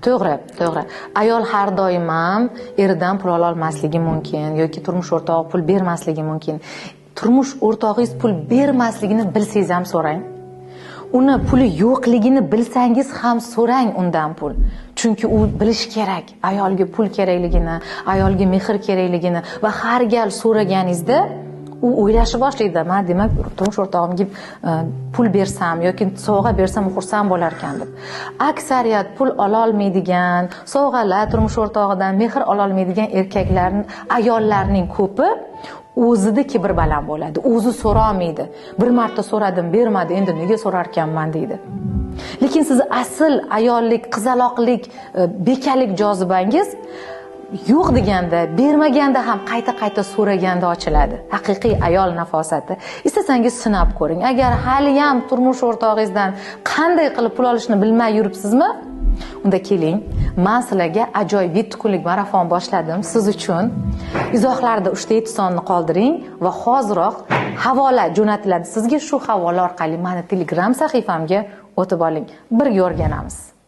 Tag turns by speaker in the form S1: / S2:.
S1: To'g'ri. Ayol har doim ham eridan pul ola olmasligi mumkin yoki turmush o'rtog'i pul bermasligi mumkin. Turmush o'rtog'ingiz pul bermasligini bilsangiz ham so'rang. Uni puli yo'qligini bilsangiz ham so'rang undan pul. Chunki u bilish kerak ayolga pul kerakligini, ayolga mehr kerakligini va har gal so'raganingizda u o'ylashni boshlaydi. Men demak turmush o'rtog'imga pul bersam yoki sovg'a bersam xursand bo'lar ekan deb. Aksariyat pul ola olmaydigan, sovg'alar turmush o'rtog'idan mehr ola olmaydigan ayollarning ko'pi o'zida kibr baland bo'ladi. O'zi so'ramaydi. Bir marta so'radim, bermadi, endi nega so'rar ekanman deydi. Lekin siz asl ayollik, qizaloqlik, bekalik jozibangiz yo'q deganda, bermaganda ham qayta so'raganda ochiladi. Haqiqiy ayol nafosati. Istasangiz sinab ko'ring. Agar hali ham turmush o'rtog'ingizdan qanday qilib pul olishni bilmay yuribsizmi? Unda keling, men sizlarga ajoyib 7 kunlik marafon boshladim siz uchun. Izohlarda 3-7 sonni qoldiring va hoziroq havola jo'natiladi sizga. Shu havola orqali meni Telegram sahifamga o'tib oling. Birga o'rganamiz.